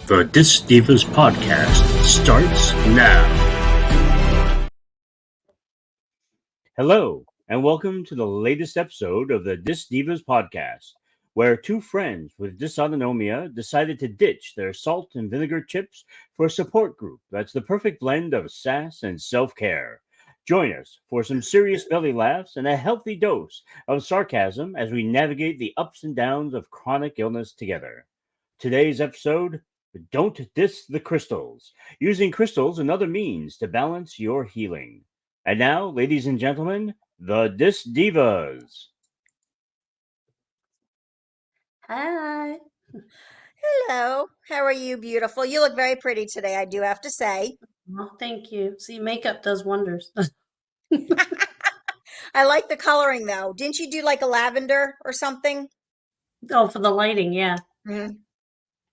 The Dys Dyvas podcast starts now. Hello, and welcome to the latest episode of the Dys Dyvas podcast, where two friends with dysautonomia decided to ditch their salt and vinegar chips for a support group that's the perfect blend of sass and self-care. Join us for some serious belly laughs and a healthy dose of sarcasm as we navigate the ups and downs of chronic illness together. Today's episode: Don't Diss the Crystals, using crystals and other means to balance your healing. And now, ladies and gentlemen, the Dys Dyvas. Hi. Hello. How are you, beautiful? You look very pretty today, I do have to say. Oh, thank you. See, makeup does wonders. I like the coloring, though. Didn't you do like a lavender or something? Oh, for the lighting, yeah. Mhm.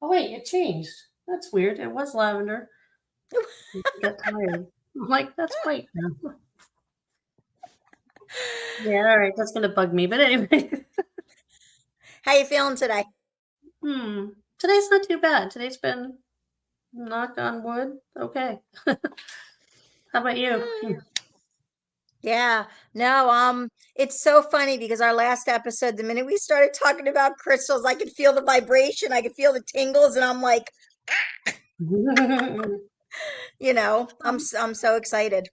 Oh, wait, it changed. That's weird. It was lavender. I got tired. I'm like, that's white now. Yeah, all right. That's going to bug me. But anyway. How you feeling today? Today's not too bad. Today's been, knock on wood, okay. How about you? Yeah. No, it's so funny because our last episode, the minute we started talking about crystals, I could feel the vibration, I could feel the tingles, and I'm like, I'm so excited.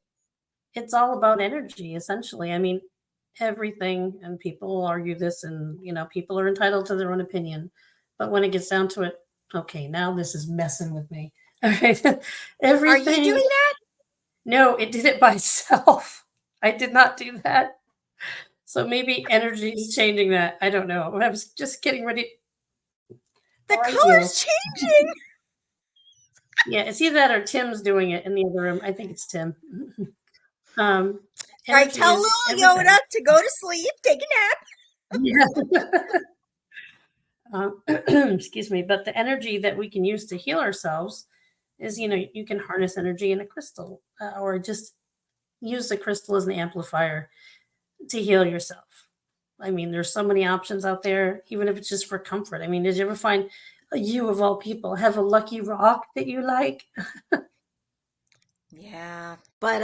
It's all about energy, essentially. I mean, everything, and people argue this, and people are entitled to their own opinion. But when it gets down to it, okay, now this is messing with me. All right. Everything. Are you doing that? No, it did it by itself. I did not do that. So maybe energy is changing that. I don't know. I was just getting ready. The color's changing. Yeah, it's either that or Tim's doing it in the other room. I think it's Tim. All right, tell little Yoda to go to sleep, take a nap. Yeah. Excuse me. But the energy that we can use to heal ourselves is, you can harness energy in a crystal or just use the crystal as an amplifier to heal yourself. I mean, there's so many options out there, even if it's just for comfort. I mean, did you ever find you, of all people, have a lucky rock that you like? Yeah, but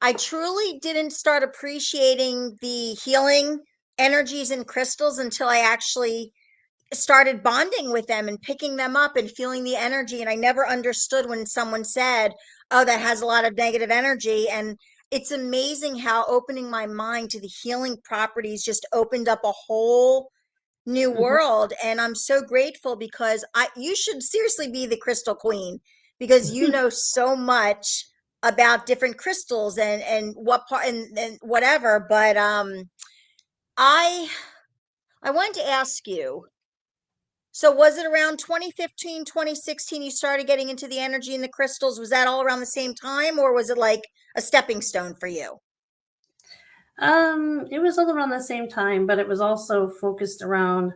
I truly didn't start appreciating the healing energies in crystals until I actually started bonding with them and picking them up and feeling the energy. And I never understood when someone said, "Oh, that has a lot of negative energy." And it's amazing how opening my mind to the healing properties just opened up a whole new world. And I'm so grateful because you should seriously be the crystal queen because you know so much about different crystals and what part and whatever. But I wanted to ask you, so was it around 2015, 2016 you started getting into the energy and the crystals? Was that all around the same time, or was it like a stepping stone for you? It was all around the same time, but it was also focused around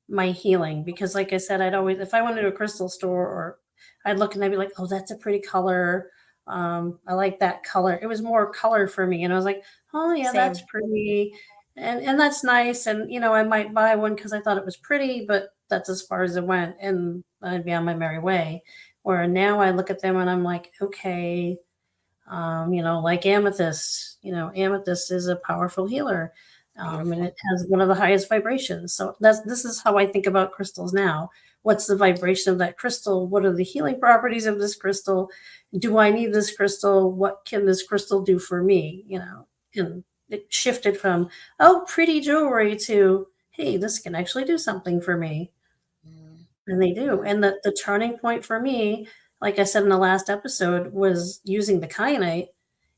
my healing because, like I said, I'd always, if I went to a crystal store, or I'd look and I'd be like, oh, that's a pretty color. I like that color. It was more color for me. And I was like, oh yeah, Same. that's pretty. And that's nice. And, I might buy one because I thought it was pretty, but that's as far as it went. And I'd be on my merry way. Where now I look at them and I'm like, okay, like amethyst, amethyst is a powerful healer. And it has one of the highest vibrations. So this is how I think about crystals now. What's the vibration of that crystal? What are the healing properties of this crystal? Do I need this crystal? What can this crystal do for me? And it shifted from, oh, pretty jewelry to, hey, this can actually do something for me. And they do. And the turning point for me, like I said in the last episode, was using the kyanite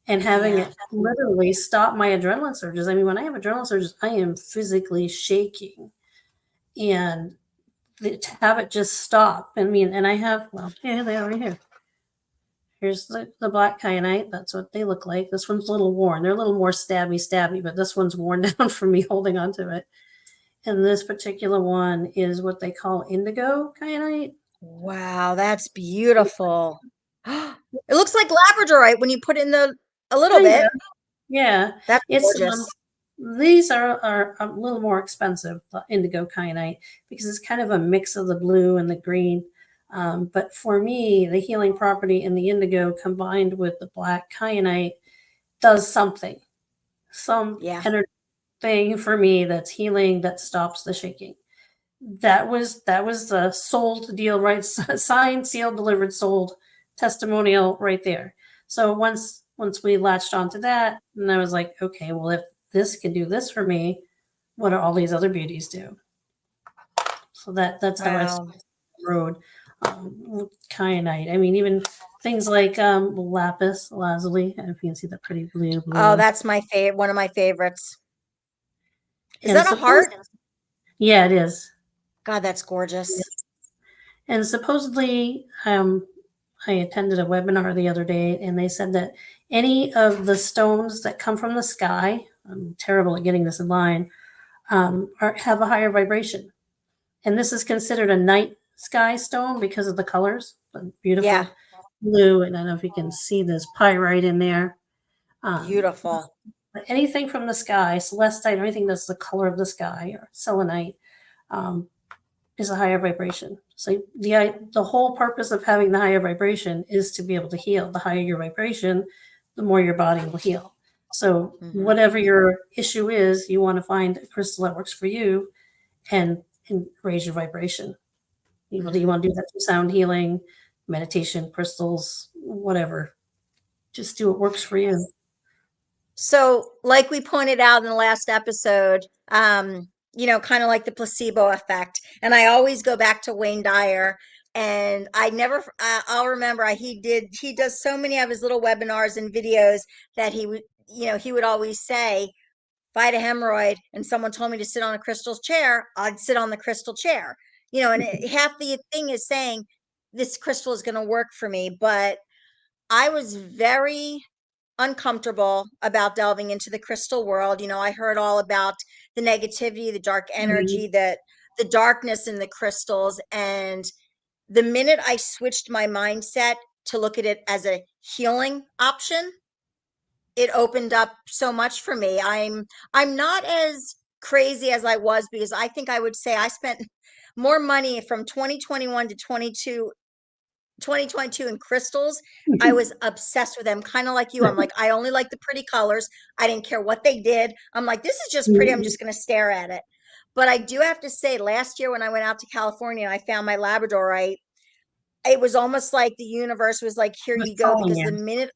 and having it literally stop my adrenaline surges. I mean, when I have adrenaline surges, I am physically shaking. And to have it just stop. I mean, and I have, well, here they are right here. Here's the black kyanite. That's what they look like. This one's a little worn. They're a little more stabby, but this one's worn down from me holding onto it. And this particular one is what they call indigo kyanite. Wow, that's beautiful. It looks like labradorite when you put in a little bit. Yeah, That's gorgeous. These are a little more expensive, the indigo kyanite, because it's kind of a mix of the blue and the green. But for me, the healing property in the indigo combined with the black kyanite does something, some Yeah. energy thing for me that's healing, that stops the shaking. That was the sold deal, right? Signed, sealed, delivered, sold testimonial right there. So once we latched onto that, and I was like, okay, well, if this can do this for me, what do all these other beauties do? So that's how I Wow. road. Kyanite. I mean, even things like lapis lazuli. I don't know if you can see that pretty blue Oh, one. that's my favorite. One of my favorites. Is And that a suppose, heart? yeah, it is. God, that's Yeah. gorgeous. And supposedly, I attended a webinar the other day, and they said that any of the stones that come from the sky, I'm terrible at getting this in line, have a higher vibration. And this is considered a night sky stone because of the colors, the Yeah, beautiful blue. And I don't know if you can see this pyrite in there. Um, beautiful. but anything from the sky, celestite, or anything that's the color of the sky, or selenite, um, is a higher vibration. So the whole purpose of having the higher vibration is to be able to heal. The higher your vibration, the more your body will heal. So Hmm. whatever your issue is, you want to find a crystal that works for you and raise your vibration. Whether you Hmm. want to do that through sound healing, meditation, crystals, whatever. Just do what works for you. So, like we pointed out in the last episode, kind of like the placebo effect. And I always go back to Wayne Dyer. And I'll remember he does so many of his little webinars and videos that he would always say, if I had a hemorrhoid and someone told me to sit on a crystal chair, I'd sit on the crystal chair. And half the thing is saying this crystal is going to work for me. But I was very uncomfortable about delving into the crystal world. I heard all about the negativity, the dark Mhm. energy, the darkness in the crystals. And the minute I switched my mindset to look at it as a healing option, it opened up so much for me. I'm not as crazy as I was, because I think I would say I spent more money from 2021 to 2022 in crystals. I was obsessed with them, kind of like you. I'm like, I only like the pretty colors. I didn't care what they did. I'm like, this is just pretty. I'm Mhm. just going to stare at it. But I do have to say, last year when I went out to California and I found my Labradorite, it was almost like the universe was like, here Just you go. calling Because you. the minute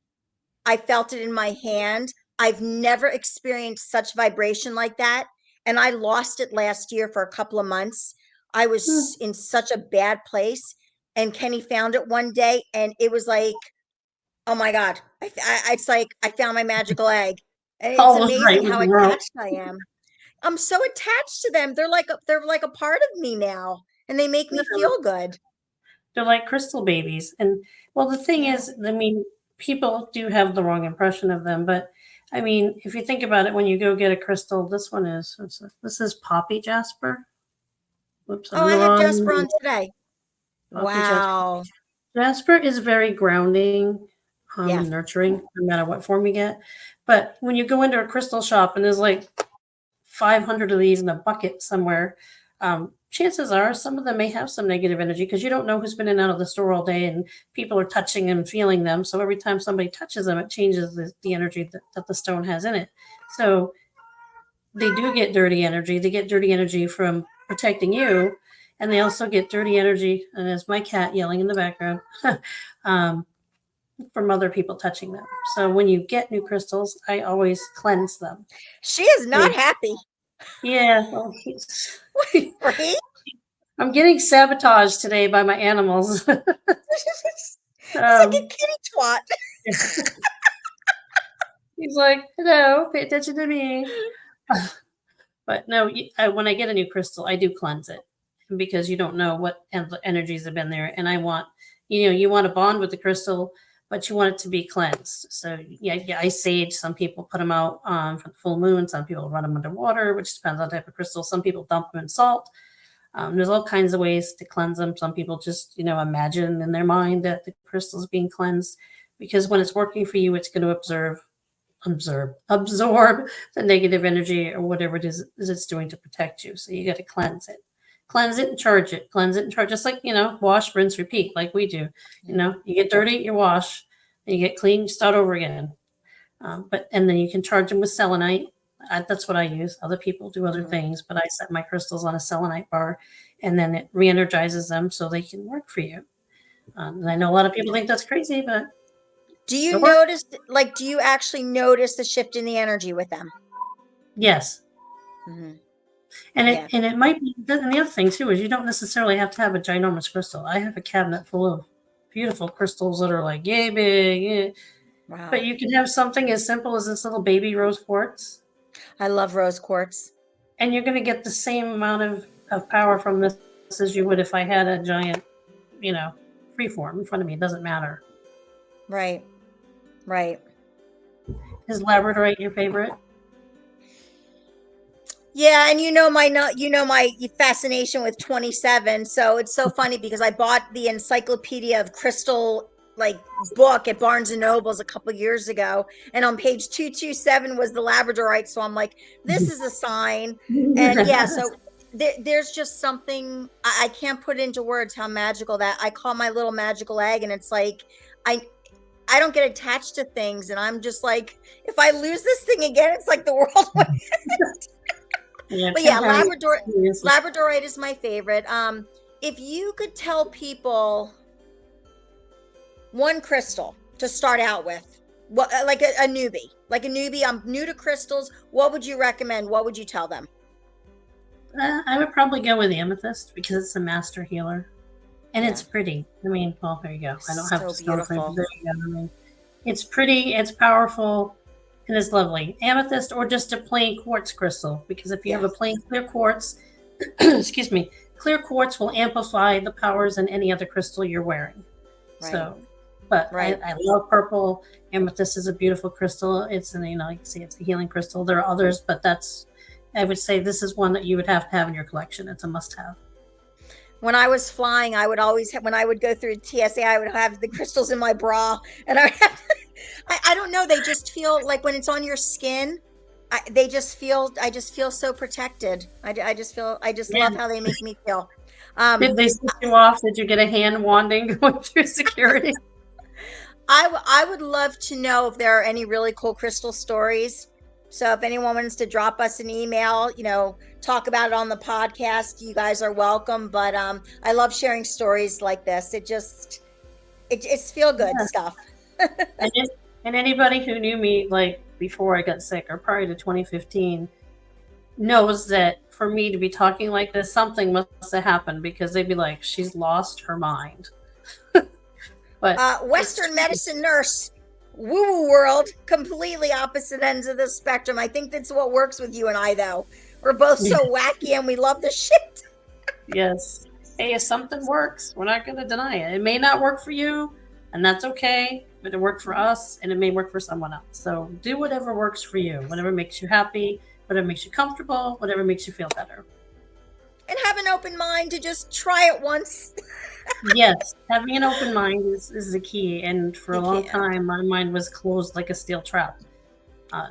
I felt it in my hand, I've never experienced such vibration like that. And I lost it last year for a couple of months. I Hmm. was in such a bad place. And Kenny found it one day, and it was like, oh my God. It's like I found my magical egg. And it's All was right amazing with how the world. attached I am. I'm so attached to them. They're like a part of me now, and they make me feel good. They're like crystal babies. And well, the thing Yeah. is, I mean, people do have the wrong impression of them. But I mean, if you think about it, when you go get a crystal, this is poppy jasper. Whoops, I'm Oh, in I the had wrong Jasper one. on today. Poppy jasper. Wow. Jasper is very grounding, Yeah. and nurturing, no matter what form you get. But when you go into a crystal shop and there's like 500 of these in a bucket somewhere, chances are some of them may have some negative energy because you don't know who's been in and out of the store all day and people are touching and feeling them. So every time somebody touches them, it changes the energy that the stone has in it. So they do get dirty energy. They get dirty energy from protecting you, and they also get dirty energy. And there's my cat yelling in the background. um, from other people touching them. So when you get new crystals, I always cleanse them. She is I not mean, happy. yeah, well, Right? I'm getting sabotaged today by my animals. It's like a um, kitty twat. he's like, "Hello, pay attention to me." But no, when I get a new crystal, I do cleanse it because you don't know what energies have been there, and I want, you want to bond with the crystal, but you want it to be cleansed. So yeah, I sage. Some people put them out for the full moon. Some people run them underwater, which depends on the type of crystal. Some people dump them in salt. There's all kinds of ways to cleanse them. Some people just imagine in their mind that the crystal is being cleansed because when it's working for you, it's going to absorb the negative energy or whatever it is it's doing to protect you. So you got to cleanse it. cleanse it and charge it, cleanse it and charge, just like, wash, rinse, repeat, like we do. You get dirty, you wash, and you get clean, you start over again. And then you can charge them with selenite. That's what I use. Other people do other things, but I set my crystals on a selenite bar, and then it re-energizes them so they can work for you. And I know a lot of people think that's crazy, but do you notice, do you actually notice the shift in the energy with them? yes. Mm-hmm. And it might be, and the other thing too is you don't necessarily have to have a ginormous crystal. I have a cabinet full of beautiful crystals that are like yay big. Yeah. Wow. But you can have something as simple as this little baby rose quartz. I love rose quartz. And you're going to get the same amount of power from this as you would if I had a giant, freeform in front of me. It doesn't matter. Right. Is labradorite your favorite? Yeah, and my fascination with 27. So it's so funny because I bought the Encyclopedia of Crystal book at Barnes and Nobles a couple years ago, and on page 227 was the labradorite. So I'm like, this is a sign. And yeah, so there's just something I can't put into words how magical that I call my little magical egg, and it's like I don't get attached to things, and I'm just like, if I lose this thing again, it's like the world would end. Yeah, but yeah, labradorite is my favorite. If you could tell people one crystal to start out with, what, like a newbie, I'm new to crystals, what would you recommend? What would you tell them? I would probably go with amethyst because it's a master healer, and it's pretty. I mean, well, there you go. I don't have to spell it. There you go. I mean, it's pretty, it's powerful, and it's lovely. Amethyst or just a plain quartz crystal, because if you have a plain clear quartz, excuse me, clear quartz will amplify the powers in any other crystal you're wearing. Right. So, but I love purple. Amethyst is a beautiful crystal. It's you can see it's a healing crystal. There are others, but I would say this is one that you would have to have in your collection. It's a must-have. When I was flying, I would always when I would go through TSA, I would have the crystals in my bra, and I don't know. They just feel like when it's on your skin, I just feel so protected. I just love how they make me feel. Did they set you off? Did you get a hand wanding going through security? I would love to know if there are any really cool crystal stories. So if anyone wants to drop us an email, talk about it on the podcast, you guys are welcome. But I love sharing stories like this. It's feel good stuff. And anybody who knew me before I got sick or prior to 2015 knows that for me to be talking like this, something must have happened, because they'd be like, she's lost her mind. But Western medicine nurse, woo-woo world, completely opposite ends of the spectrum. I think that's what works with you and I, though. We're both so wacky and we love the shit. Yes. Hey, if something works, we're not going to deny it. It may not work for you, and that's okay, but it worked for us, and it may work for someone else. So do whatever works for you, whatever makes you happy, whatever makes you comfortable, whatever makes you feel better. And have an open mind to just try it once. Yes, having an open mind is the key. And for a long time, my mind was closed like a steel trap.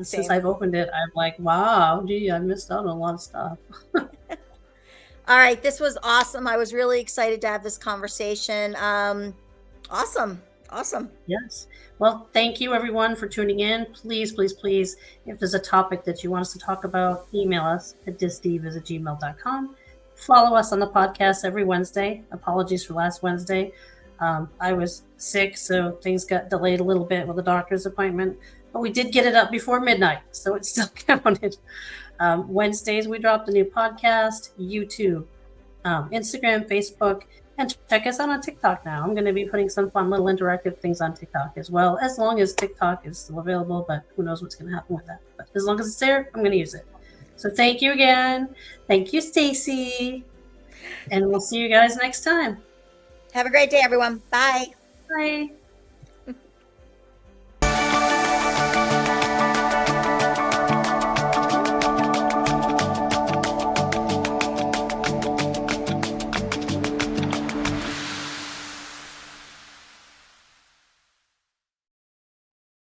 Since I've opened it, I'm like, wow, gee, I missed out on a lot of stuff. All right, this was awesome. I was really excited to have this conversation. Awesome. Yes. Well, thank you, everyone, for tuning in. Please, please, please, if there's a topic that you want us to talk about, email us at dysdyvas@gmail.com. Follow us on the podcast every Wednesday. Apologies for last Wednesday. I was sick, so things got delayed a little bit with a doctor's appointment. But we did get it up before midnight, so it still counted. Wednesdays, we dropped a new podcast, YouTube, Instagram, Facebook, and check us out on TikTok now. I'm going to be putting some fun little interactive things on TikTok as well, as long as TikTok is still available, but who knows what's going to happen with that. But as long as it's there, I'm going to use it. So thank you again. Thank you, Stacy. And we'll see you guys next time. Have a great day, everyone. Bye. Bye.